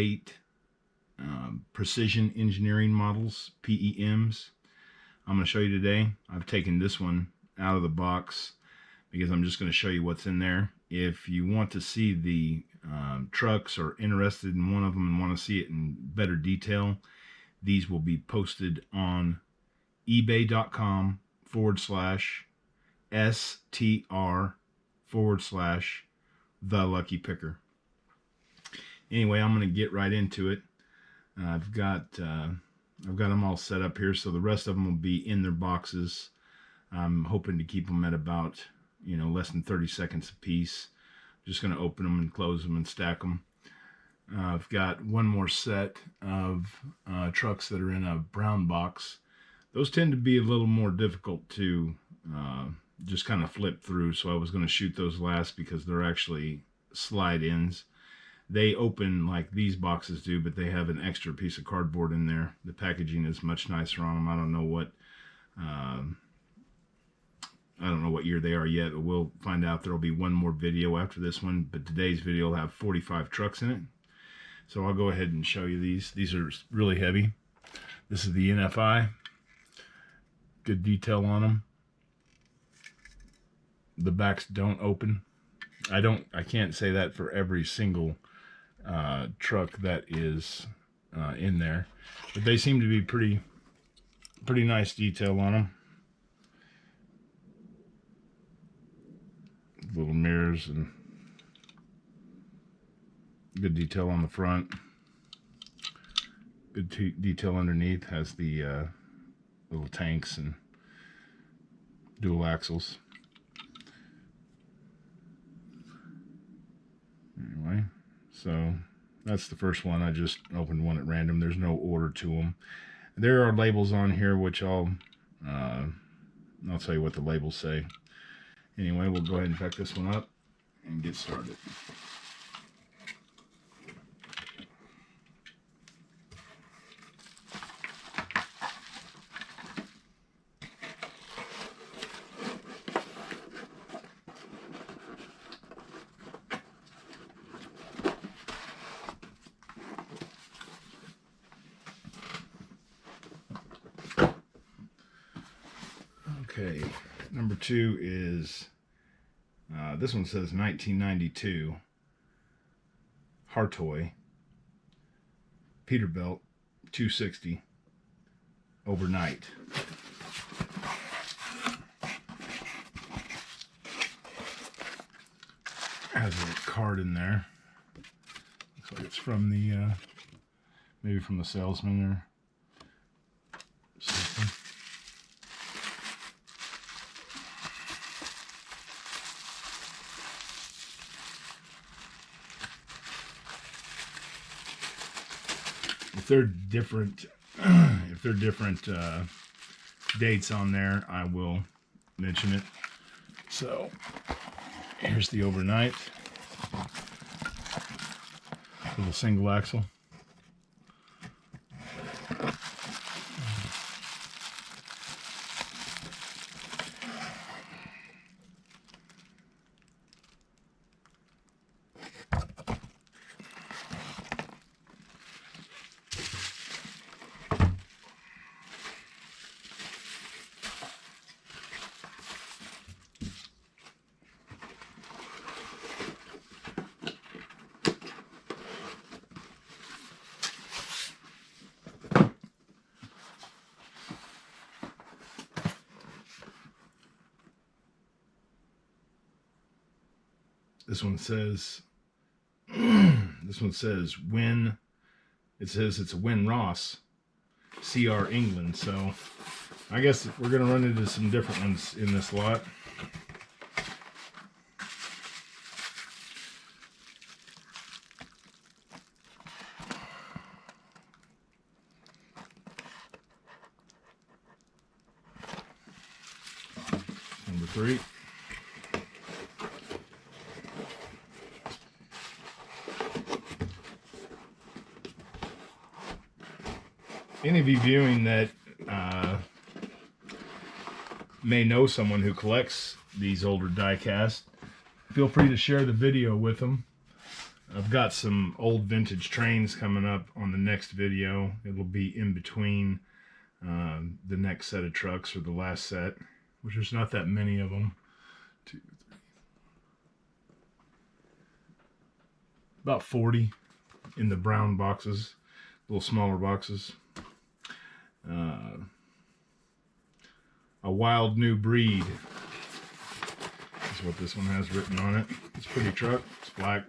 8 precision engineering models, PEMs. I'm going to show you today. I've taken this one out of the box because I'm just going to show you what's in there. If you want to see the trucks or interested in one of them and want to see it in better detail, these will be posted on ebay.com/STR/the-lucky-picker. Anyway, I'm going to get right into it. I've got them all set up here, so the rest of them will be in their boxes. I'm hoping to keep them at about, less than 30 seconds a piece. Just going to open them and close them and stack them. I've got one more set of trucks that are in a brown box. Those tend to be a little more difficult to just kind of flip through, so I was going to shoot those last because they're actually slide-ins. They open like these boxes do, but they have an extra piece of cardboard in there. The packaging is much nicer on them. I don't know what year they are yet, but we'll find out. There'll be one more video after this one, but today's video will have 45 trucks in it. So I'll go ahead and show you these. These are really heavy. This is the NFI. Good detail on them. The backs don't open. I can't say that for every single truck that is in there, but they seem to be pretty nice detail on them. Little mirrors and good detail on the front. Good detail underneath. Has the little tanks and dual axles. Anyway, so that's the first one. I just opened one at random. There's no order to them. There are labels on here, which I'll tell you what the labels say. Anyway, we'll go ahead and pack this one up and get started. Okay, number 2 is, this one says 1992 Hartoy Peterbilt 260 overnight. Has a card in there. Looks like it's from the, maybe from the salesman or something. If they're different dates on there, I will mention it. So here's the overnight, little single axle. This one says Win. It says it's a Win Ross, CR England. So I guess we're gonna run into some different ones in this lot. Number 3. Any of you viewing that may know someone who collects these older die-cast, feel free to share the video with them. I've got some old vintage trains coming up on the next video. It'll be in between the next set of trucks, or the last set, which there's not that many of them. About 40 in the brown boxes, little smaller boxes. A Wild New Breed is what this one has written on it. It's a pretty truck. It's black.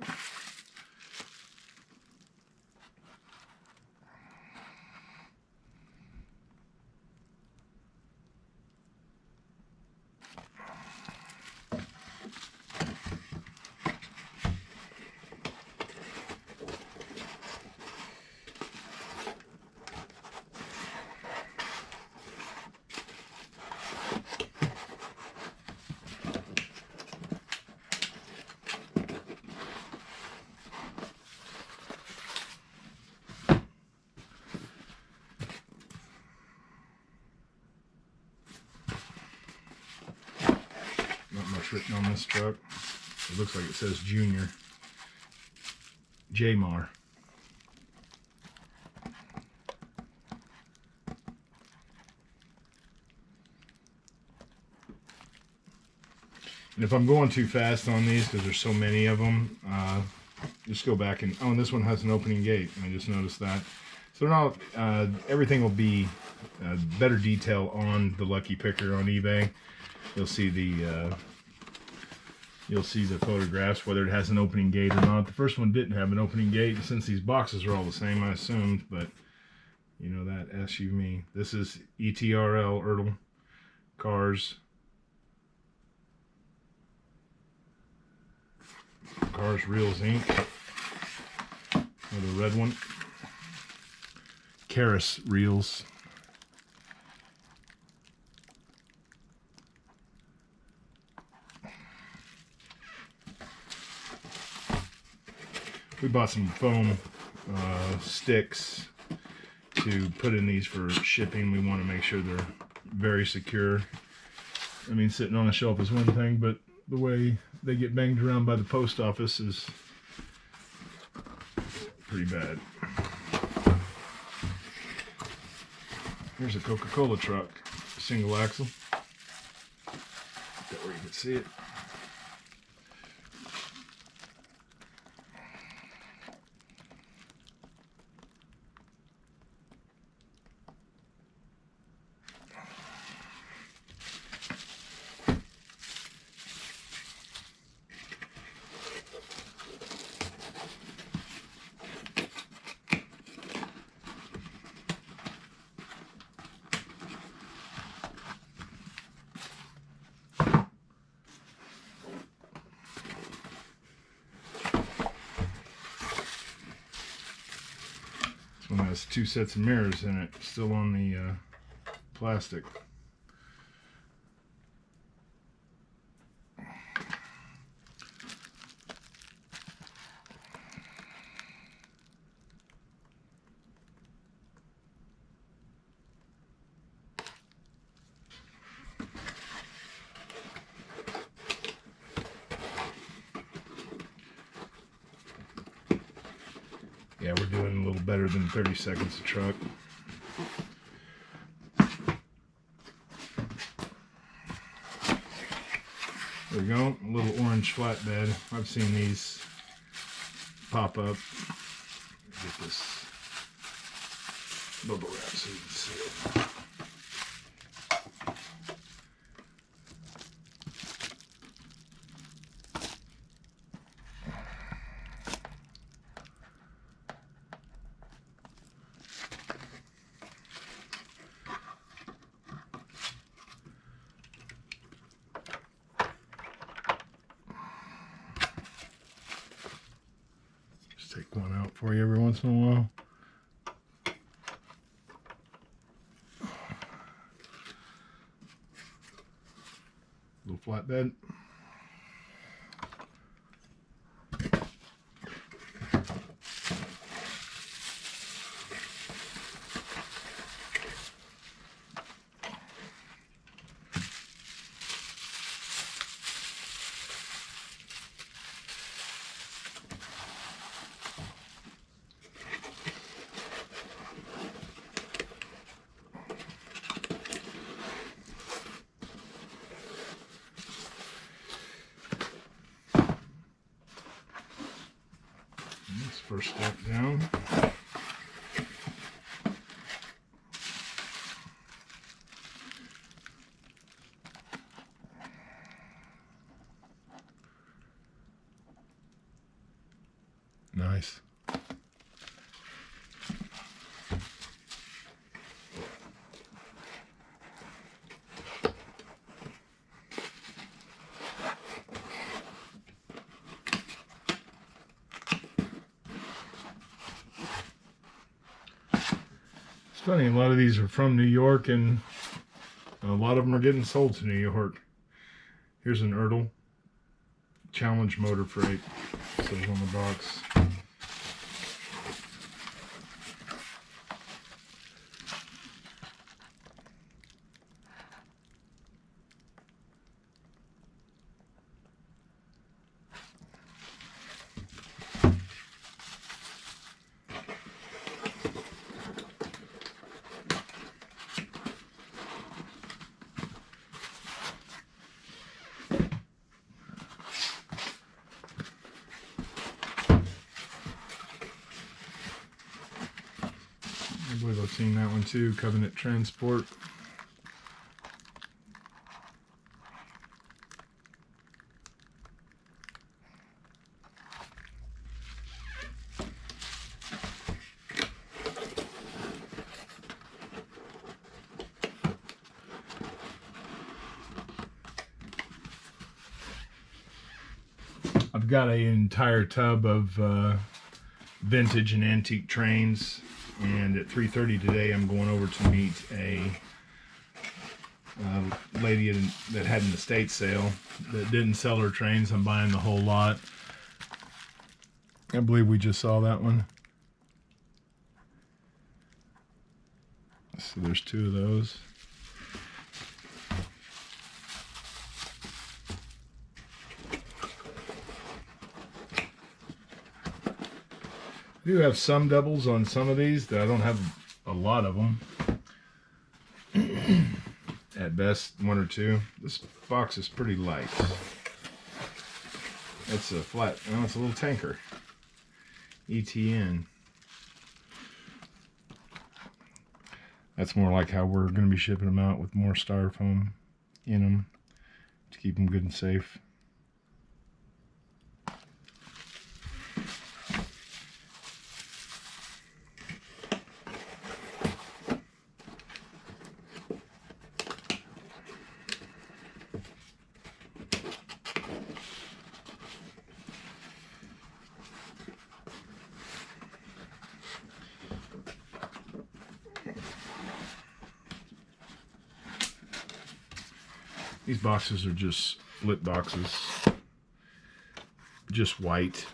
Not much written on this truck. It looks like it says Junior. Jmar. And if I'm going too fast on these, because there's so many of them, just go back and, oh, and this one has an opening gate. I just noticed that. So now everything will be better detail on the Lucky Picker on eBay. You'll see the photographs, whether it has an opening gate or not. The first one didn't have an opening gate, and since these boxes are all the same, I assumed, but you know that, SU me. This is ETRL, Ertl Cars. Cars Reels Inc. With a red one. Karis Reels. We bought some foam sticks to put in these for shipping. We want to make sure they're very secure. I mean, sitting on a shelf is one thing, but the way they get banged around by the post office is pretty bad. Here's a Coca-Cola truck, single axle. Put that where you can see it. One has 2 sets of mirrors in it, still on the plastic. Yeah, we're doing a little better than 30 seconds a truck. There we go, a little orange flatbed. I've seen these pop up. Get this bubble wrap so you can see it. Take one out for you every once in a while. Little flatbed. first step down. Nice. It's funny, a lot of these are from New York, and a lot of them are getting sold to New York. Here's an Ertl Challenge motor freight. It says on the box. I believe I've seen that one too, Covenant Transport. I've got an entire tub of vintage and antique trains, and at 3:30 today I'm going over to meet a lady that had an estate sale that didn't sell her trains. I'm buying the whole lot. I believe we just saw that one. So there's two of those. I do have some doubles on some of these. I don't have a lot of them. At best, one or two. This box is pretty light. It's a flat, oh, it's a little tanker. ETN. That's more like how we're going to be shipping them out, with more styrofoam in them to keep them good and safe. These boxes are just split boxes, just white.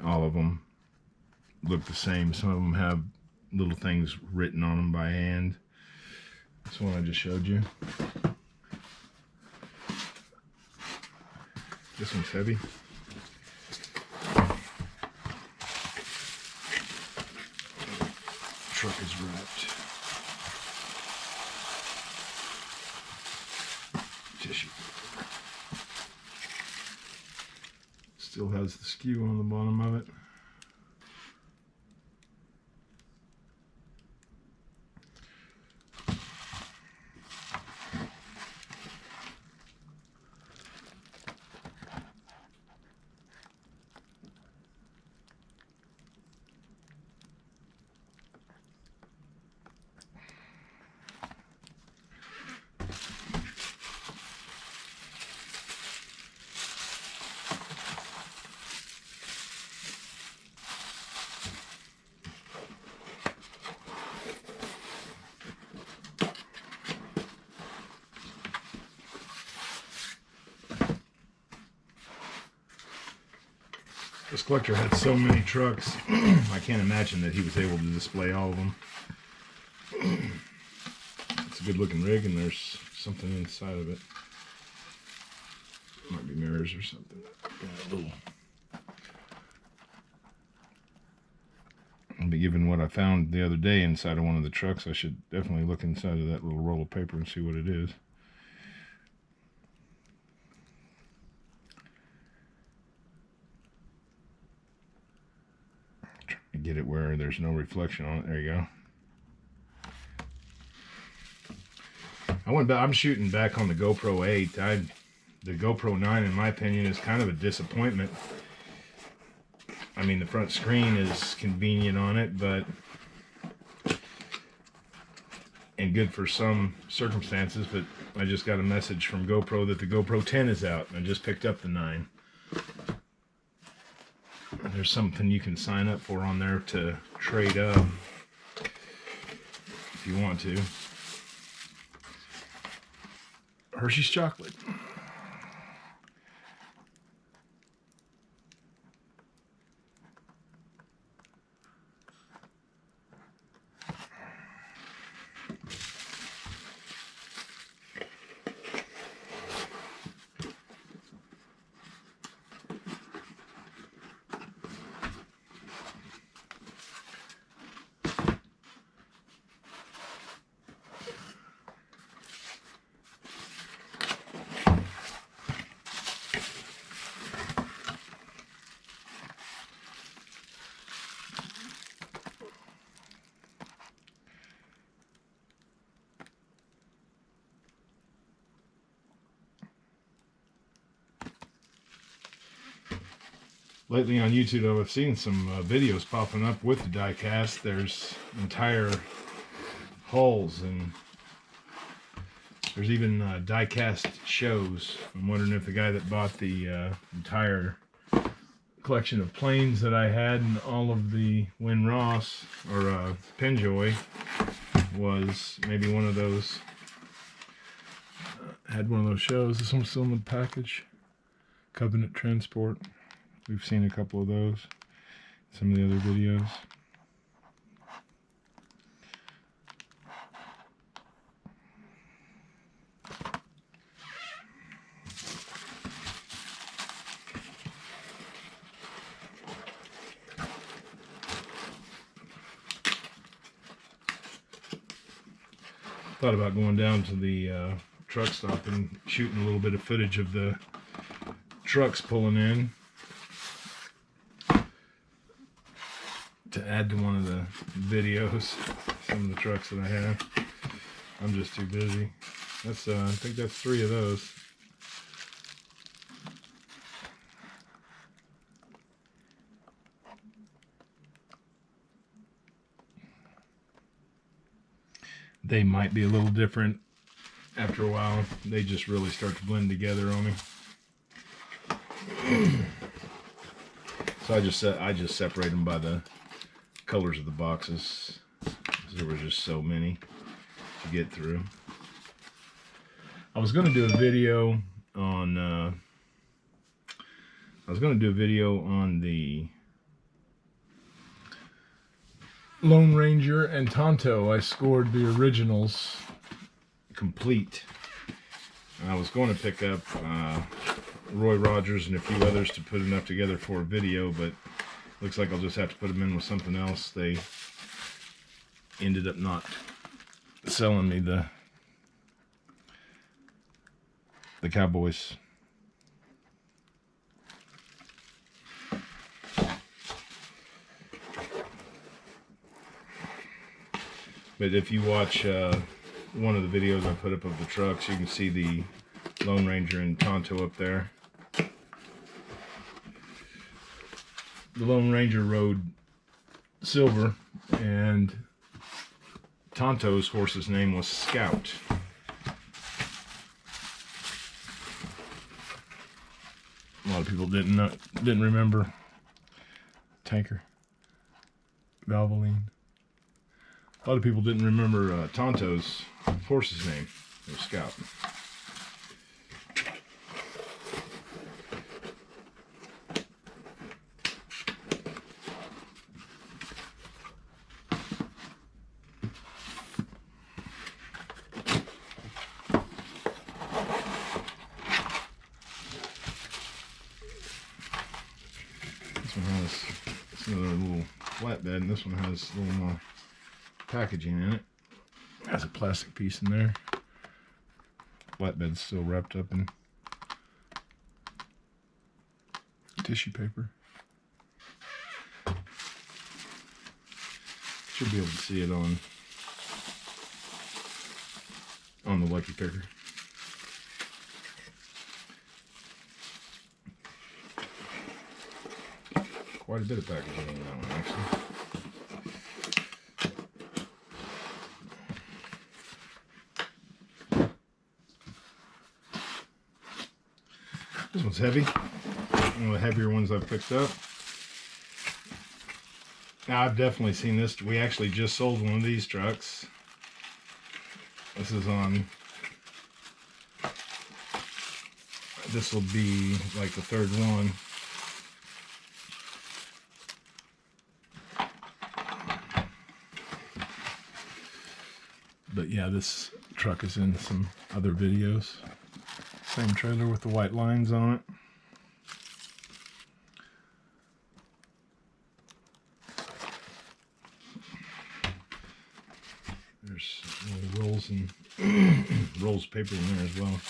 All of them look the same. Some of them have little things written on them by hand. This one I just showed you. This one's heavy. Truck is wrapped. Tissue. Still has the skew on the bottom of it. This collector had so many trucks, I can't imagine that he was able to display all of them. It's a good looking rig, and there's something inside of it. Might be mirrors or something. Got a little. But given what I found the other day inside of one of the trucks, I should definitely look inside of that little roll of paper and see what it is. get it where there's no reflection on it. There you go. I went back. I'm shooting back on the GoPro 8. The GoPro 9, in my opinion, is kind of a disappointment. I mean, the front screen is convenient on it, but and good for some circumstances. But I just got a message from GoPro that the GoPro 10 is out. I just picked up the 9. There's something you can sign up for on there to trade up if you want to. Hershey's chocolate. Lately on YouTube, I've seen some videos popping up with the die cast. There's entire hulls, and there's even die cast shows. I'm wondering if the guy that bought the entire collection of planes that I had and all of the Win Ross or Penjoy was maybe one of those. Had one of those shows. This one's still in the package. Covenant Transport. We've seen a couple of those, some of the other videos. Thought about going down to the truck stop and shooting a little bit of footage of the trucks pulling in, to add to one of the videos, some of the trucks that I have. I'm just too busy. That's I think that's 3 of those. They might be a little different after a while. They just really start to blend together on me. So I just separate them by the colors of the boxes. There were just so many to get through. I was going to do a video on the Lone Ranger and Tonto. I scored the originals complete. I was going to pick up Roy Rogers and a few others to put enough together for a video, but looks like I'll just have to put them in with something else. They ended up not selling me the Cowboys. But if you watch one of the videos I put up of the trucks, you can see the Lone Ranger and Tonto up there. The Lone Ranger rode silver, and Tonto's horse's name was Scout. A lot of people didn't remember. Tanker. Valvoline. A lot of people didn't remember Tonto's horse's name. It was Scout. It's another little flatbed, and this one has a little more packaging in it. Has a plastic piece in there. Flatbed's still wrapped up in tissue paper. Should be able to see it on the Lucky Picker. Quite a bit of packaging in that one, actually. This one's heavy. One of the heavier ones I've picked up. Now, I've definitely seen this. We actually just sold one of these trucks. This is on... This will be like the third one. But yeah, this truck is in some other videos. Same trailer with the white lines on it. There's rolls and rolls of paper in there as well.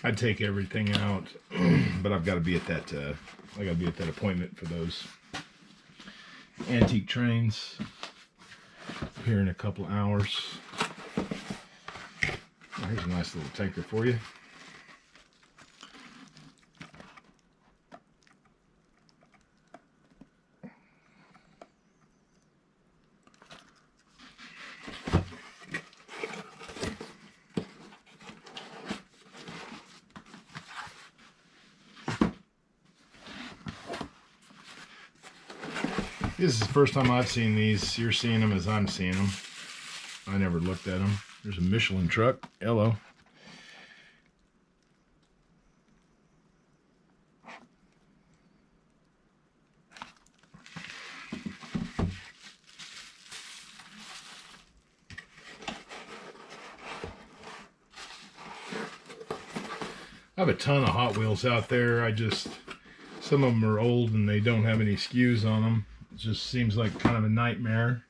I'd take everything out, but I've got to be at that. I got to be at that appointment for those antique trains here in a couple of hours. Oh, here's a nice little tanker for you. This is the first time I've seen these. You're seeing them as I'm seeing them. I never looked at them. There's a Michelin truck, yellow. I have a ton of Hot Wheels out there. Some of them are old and they don't have any SKUs on them. It just seems like kind of a nightmare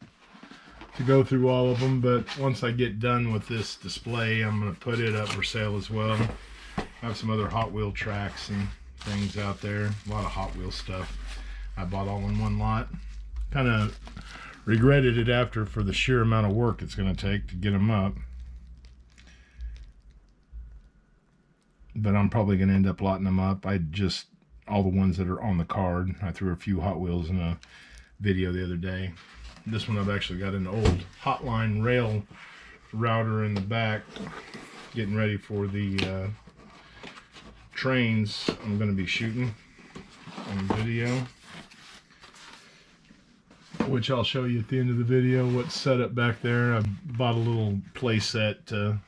to go through all of them, but once I get done with this display, I'm going to put it up for sale as well. I have some other Hot Wheel tracks and things out there. A lot of Hot Wheel stuff. I bought all in one lot. Kind of regretted it after for the sheer amount of work it's going to take to get them up. But I'm probably going to end up lotting them up. All the ones that are on the card. I threw a few Hot Wheels in a video the other day. This one I've actually got an old Hotline rail router in the back, getting ready for the trains I'm going to be shooting on video, which I'll show you at the end of the video what's set up back there. I bought a little play set to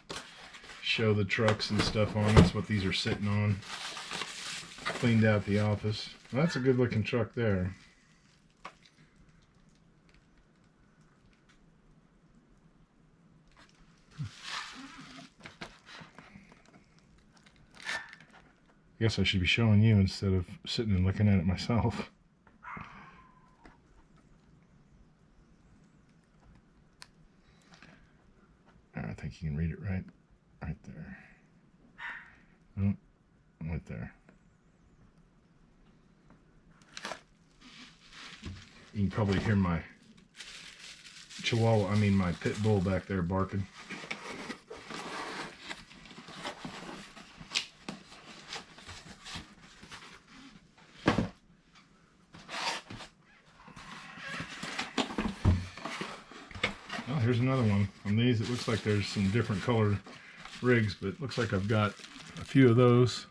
show the trucks and stuff on. That's what these are sitting on. Cleaned out the office. Well, that's a good looking truck there. I guess I should be showing you instead of sitting and looking at it myself. I think you can read it right there. Oh, right there. You can probably hear my my pit bull back there barking. Oh, here's another one. On these, it looks like there's some different colored rigs, but it looks like I've got a few of those.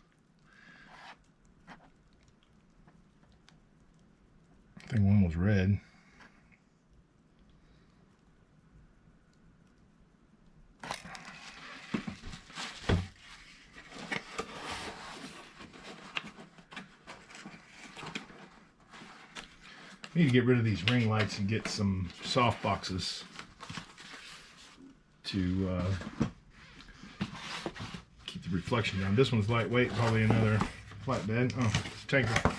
I think one was red. I need to get rid of these ring lights and get some soft boxes to keep the reflection down. This one's lightweight, probably another flatbed. Oh, it's a tanker.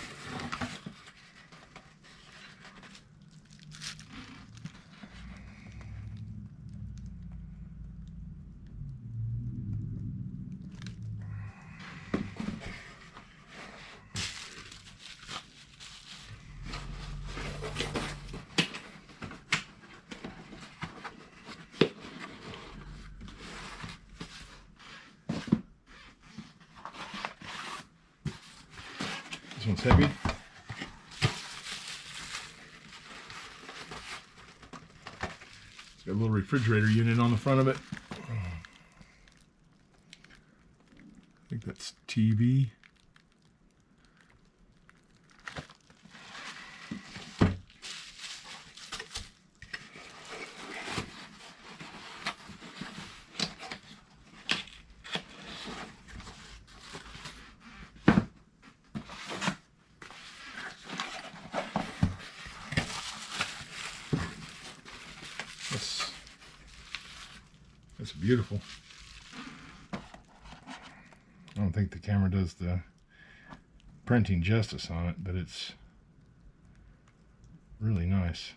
This one's heavy. It's got a little refrigerator unit on the front of it. I think that's TV. That's beautiful. I don't think the camera does the printing justice on it, but it's really nice.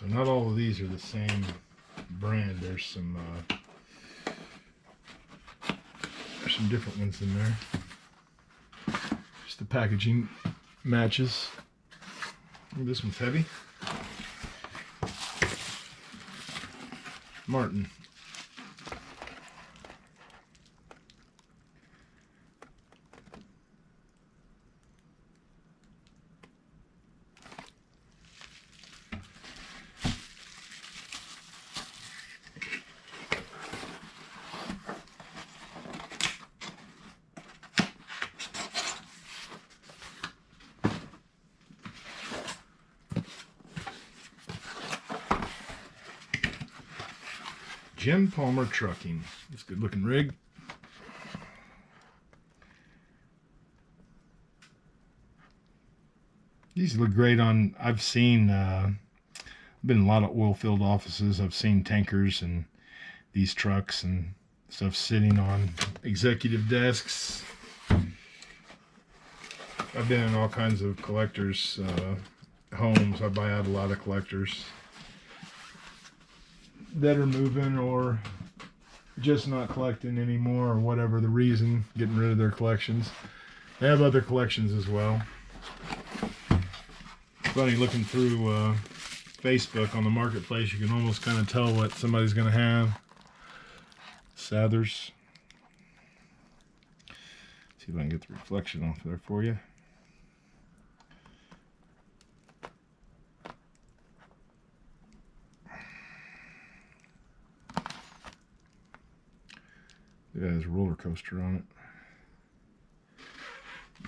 So not all of these are the same brand. There's some different ones in there. Just the packaging matches. Ooh, this one's heavy. Martin. Jim Palmer Trucking. It's a good looking rig. These look great on, I've seen, been in a lot of oil field offices. I've seen tankers and these trucks and stuff sitting on executive desks. I've been in all kinds of collectors' homes. I buy out a lot of collectors that are moving or just not collecting anymore, or whatever the reason, getting rid of their collections. They have other collections as well. Funny, looking through Facebook on the marketplace, you can almost kind of tell what somebody's going to have. Sathers. See if I can get the reflection off there for you. It has a roller coaster on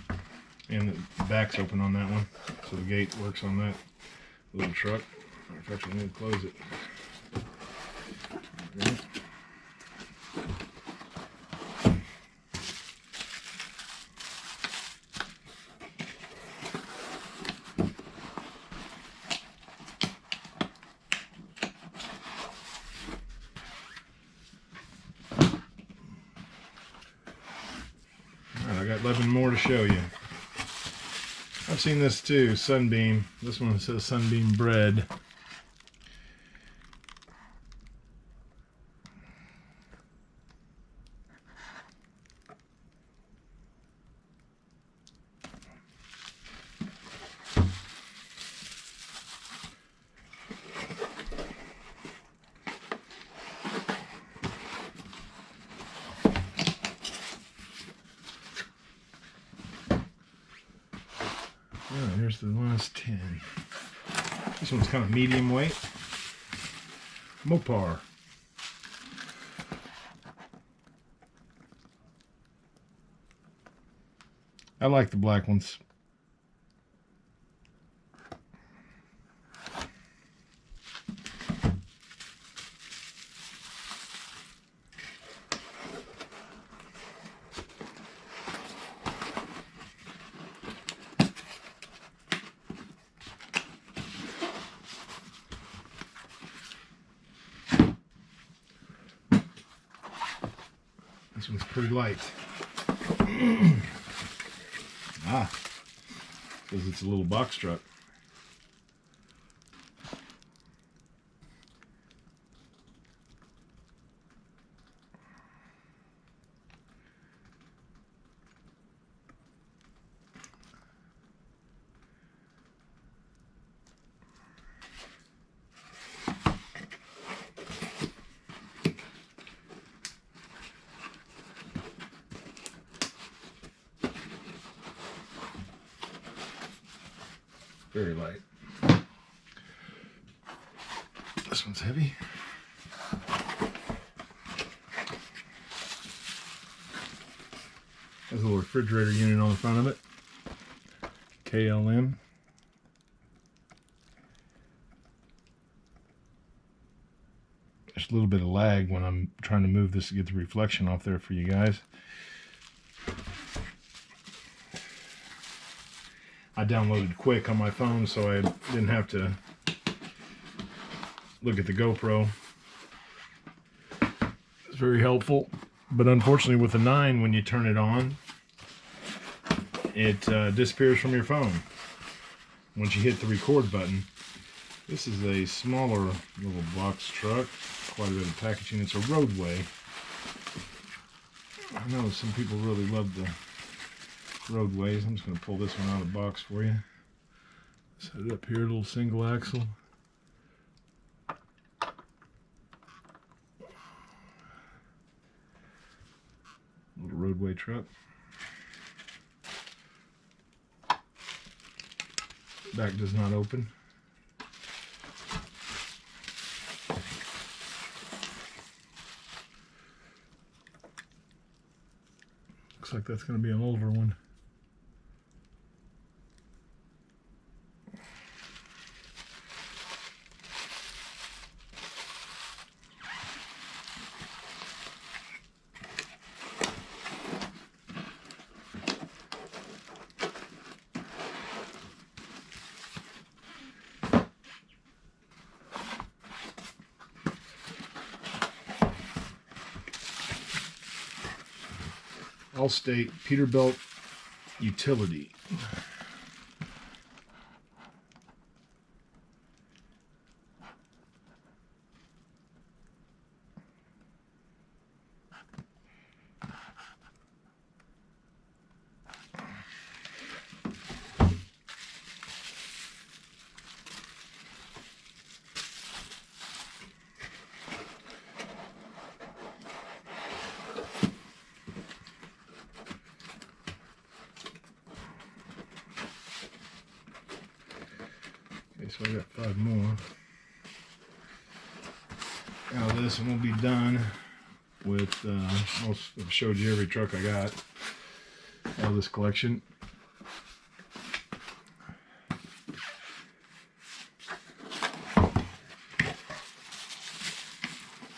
it. And the back's open on that one, so the gate works on that little truck. Matter of fact, I need to close it. Okay. I got 11 more to show you. I've seen this too, Sunbeam. This one says Sunbeam Bread. Oh, here's the last 10. This one's kind of medium weight. Mopar. I like the black ones. This one's pretty light. Because it's a little box truck. very light. This one's heavy. Has a little refrigerator unit on the front of it. KLM. There's a little bit of lag when I'm trying to move this to get the reflection off there for you guys. I downloaded Quick on my phone, so I didn't have to look at the GoPro. It's very helpful, but unfortunately with the 9, when you turn it on, it disappears from your phone once you hit the record button. This is a smaller little box truck, quite a bit of packaging. It's a Roadway. I know some people really love the Roadways. I'm just going to pull this one out of the box for you. Set it up here, a little single axle. Little Roadway truck. Back does not open. Looks like that's going to be an older one. Allstate Peterbilt Utility. So I got 5 more. Now this one will be done with, I've showed you every truck I got out of this collection.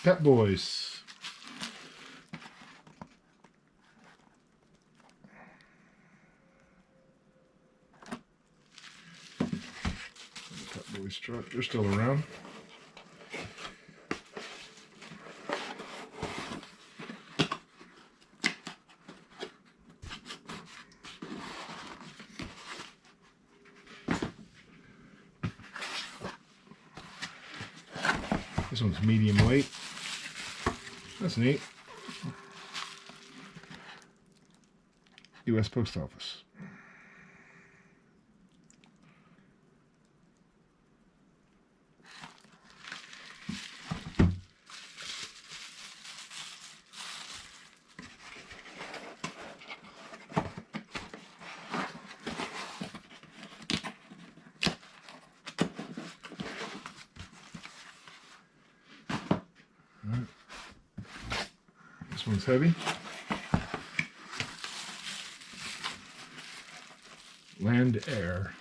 Pep Boys. Truck. They're still around. This one's medium weight. That's neat. U.S. Post Office. This one's heavy. Land Air.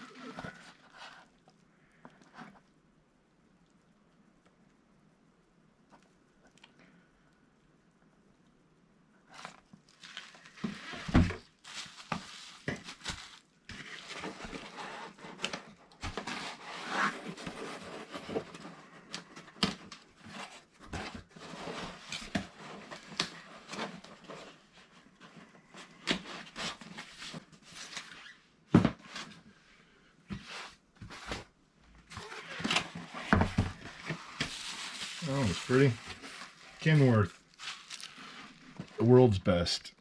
Oh, it's pretty. Kenworth, the world's best.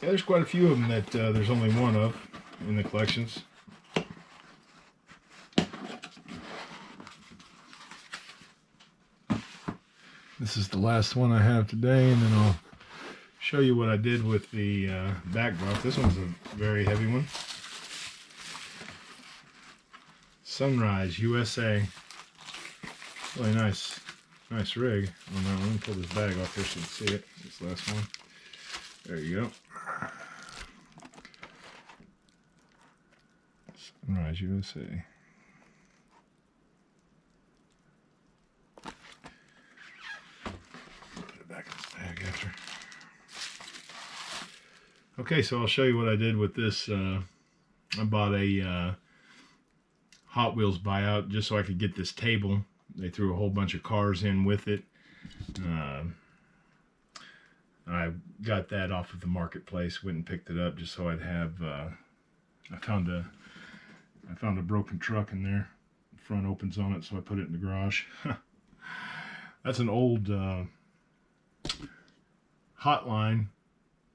Yeah, there's quite a few of them that there's only one of in the collections. This is the last one I have today, and then I'll show you what I did with the back box. This one's a very heavy one. Sunrise USA. Really nice rig on that one. Let me pull this bag off here so you can see it. This last one. There you go. Sunrise USA. Put it back in this bag after. Okay, so I'll show you what I did with this. I bought a Hot Wheels buyout just so I could get this table. They threw a whole bunch of cars in with it. I got that off of the marketplace, went and picked it up just so I'd have, I found a broken truck in there. The front opens on it, so I put it in the garage. That's an old Hotline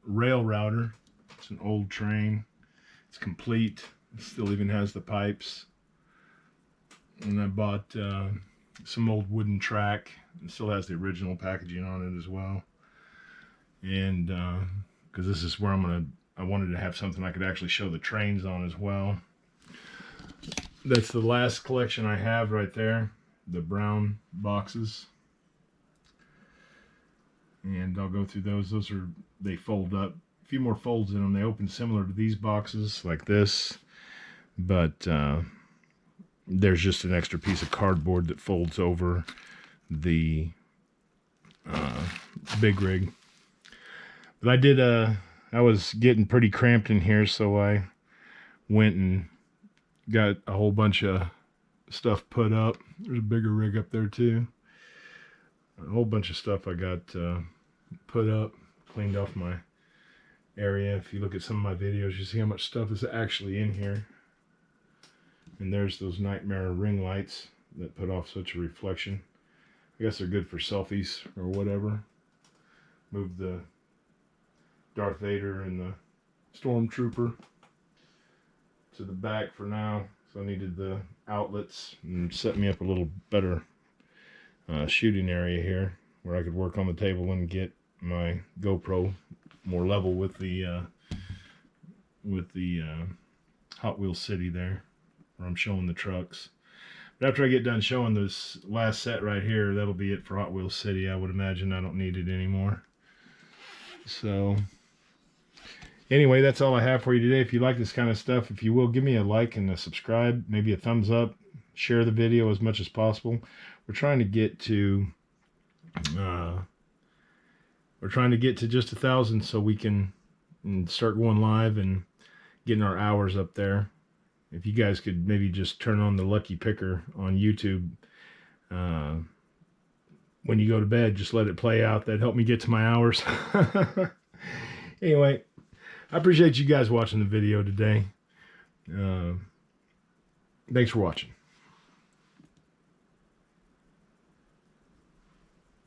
rail router. It's an old train. It's complete. It still even has the pipes. And I bought some old wooden track. It still has the original packaging on it as well. And because this is where I wanted to have something I could actually show the trains on as well. That's the last collection I have right there, the brown boxes. And I'll go through those. They fold up. A few more folds in them. They open similar to these boxes, like this. But there's just an extra piece of cardboard that folds over the big rig. But I was getting pretty cramped in here, so I went and got a whole bunch of stuff put up. There's a bigger rig up there too. A whole bunch of stuff I got put up, cleaned off my area. If you look at some of my videos, you see how much stuff is actually in here. And there's those Nightmare ring lights that put off such a reflection. I guess they're good for selfies or whatever. Move the Darth Vader and the Stormtrooper to the back for now. So I needed the outlets and set me up a little better shooting area here where I could work on the table and get my GoPro more level with the Hot Wheels City there, where I'm showing the trucks. But after I get done showing this last set right here, that'll be it for Hot Wheels City. I would imagine I don't need it anymore. So anyway, that's all I have for you today. If you like this kind of stuff, if you will, give me a like and a subscribe, maybe a thumbs up, share the video as much as possible. We're trying to get to just 1,000 so we can start going live and getting our hours up there. If you guys could maybe just turn on the Lucky Picker on YouTube when you go to bed, just let it play out. That'd help me get to my hours. Anyway, I appreciate you guys watching the video today. Thanks for watching.